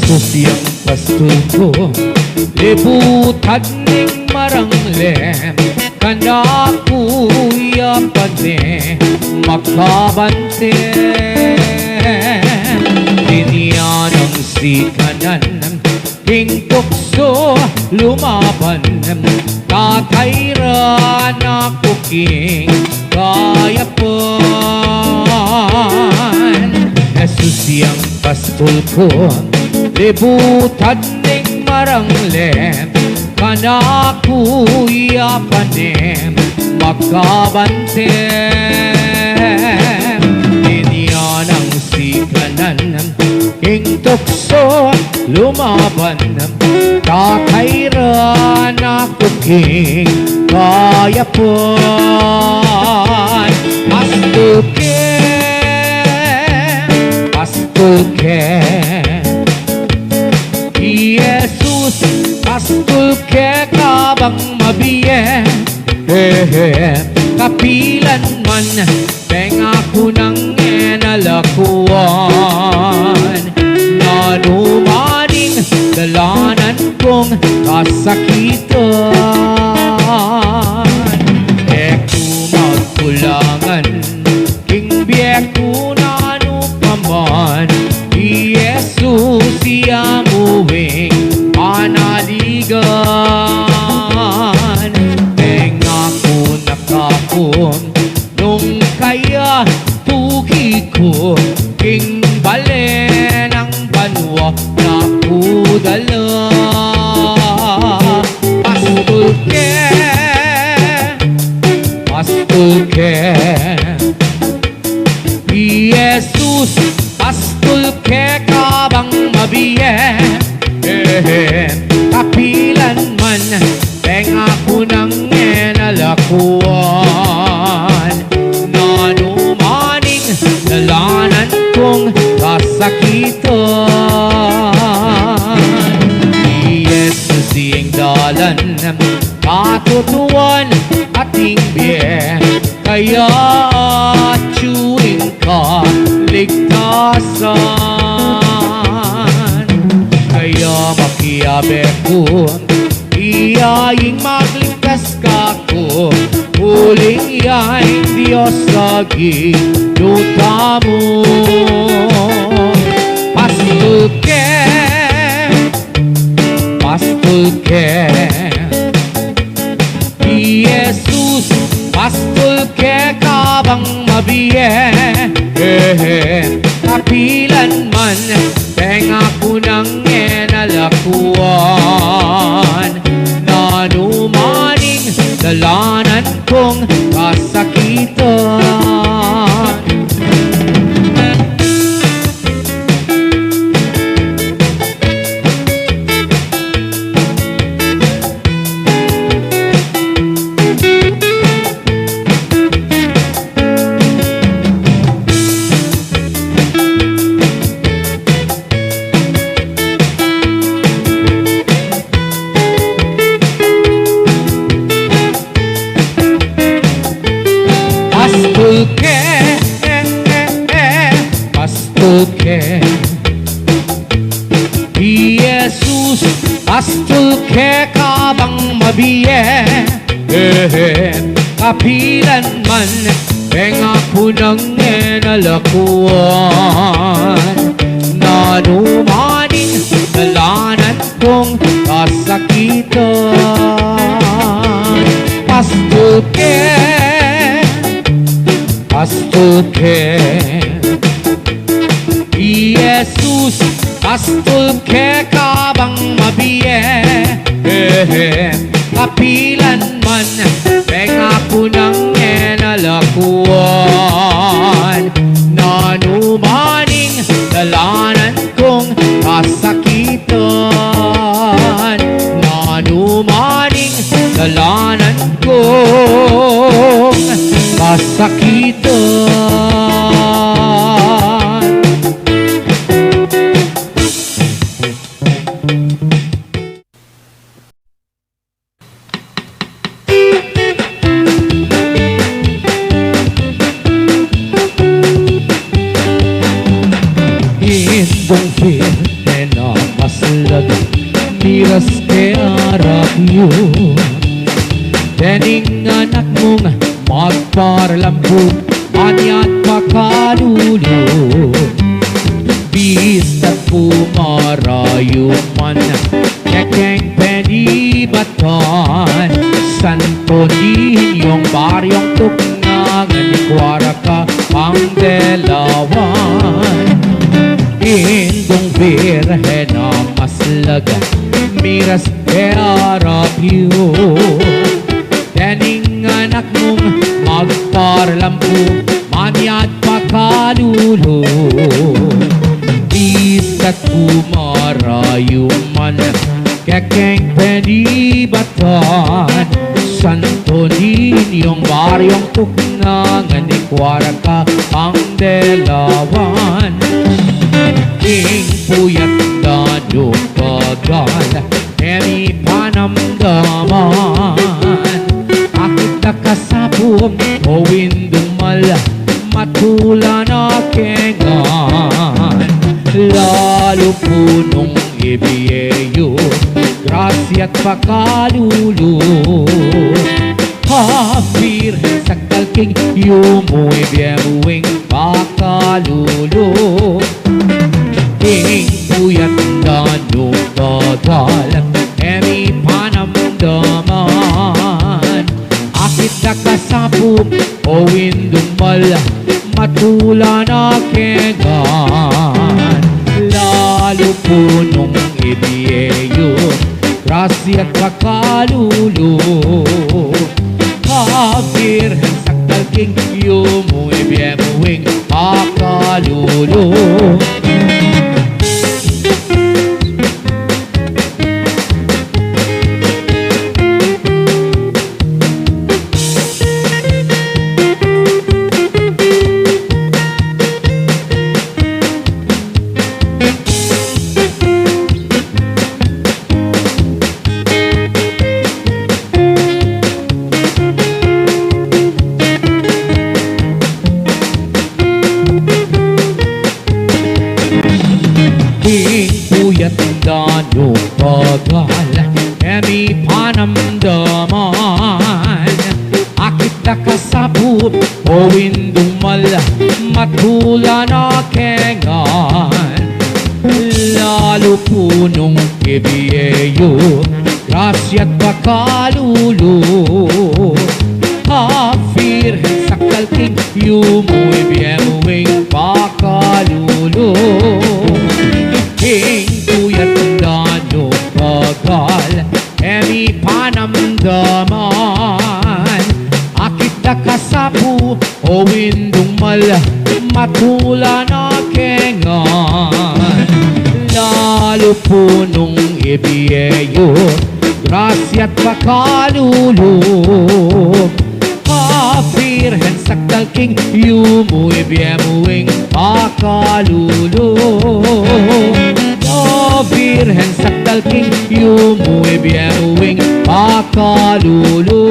Siyang pastol ko, libutan ning maranglem, kana kuya pati makabante. Diniyan ang sikanan, king tukso lumaban, kakairan ako king kayapan. Jesus siyang pastol ko, libutan ning maranglem, kana kuya panem makabantem. Diniyan ang sikanan, king tukso lumaban, kakairan ako king kayapan. Pastol ke Jesus, pastol ke kabang mabiye, kapilan man tenga ko ng enalakuan, na dumating dalanan kong kasakitan. Eku magkulangan, king biyeku na paman, Jesus siya muwing panaligan. Tenga ko nakapon, nung kaya tugi ko, king balen ang banwa na kudala. Pastol ke Jesus, pastol ke kabang mabiye, kapilan man tenga ko ng enalakuan, na numaning dalanan kong kasakitan. Jesus siyang dalan, katutuan ating biye, kaya tuwing ka ligtasan. Kaya makiabe ko, iyaing magligtas ka ko, huling yaing Diyos sa ginuta mo. Pastol ke Jesus, pastol ke kabang mabiye, kapilan man tenga ko ng enalakuan, na numaning dalanan kong kasakitan. Pastol ke Jesus, pastol ke kabang mabiye, kapilan man tenga ko ng enalakuan, na numaning dalanan kong kasakitan. Pastol ke Jesus, pastol ke kabang mabiye, kapilan man tenga ko ng enalakuan, na numaning dalanan kong kasakitan, na numaning dalanan kong kasakitan. iyo. Dening anak mong magparlambo, anya't makalulo. Bista't pumarayo man, kekeng penibatan. Santo Niñong baryong tukngangan ni Kuaraka ang delawan. Indong Virgen na maslaga, miras erapyo. Dening anak mong magparlambo, manya't makalulo. Bista't pumarayo man, kekeng penibatan. Santo Niñong baryong tukngangan ni Kuaraka ang delawan. Ing puyat na nupagal, emi panamdaman. Akit na kasabong, o windumal, matula na kengan. Lalo punong ibiyeyo, grasya't pakalulo. Hafir sa kalking, yumoy biyamuing pakalulo. Ing puyat na nupagal, emi panamdaman. Akit na kasabong, o windumal, matula na kengan. Lalo punong ibiyeyo, grasya't pakalulo. Hafir sa kalking, yumoy biyamuing pakalulo. Puyat na nupagal, emi panamdaman. Akit na kasabot, o windumal, matula na kengan. Lalo punong ibiyeyo, grasya't pakalulo. Hafir sa kalking, yumoy biyamuing pakalulo. Ing puyat na nupagal, emi panamdaman. Akit na kasapu, o windumal, matula na kengan. Lalo punong ibiyeyo, grasya't pakalulo. Virgen sa kalking, yumoy biyamuing pakalulo. Virgen sa kalking, yumoy biyamuing pakalulo.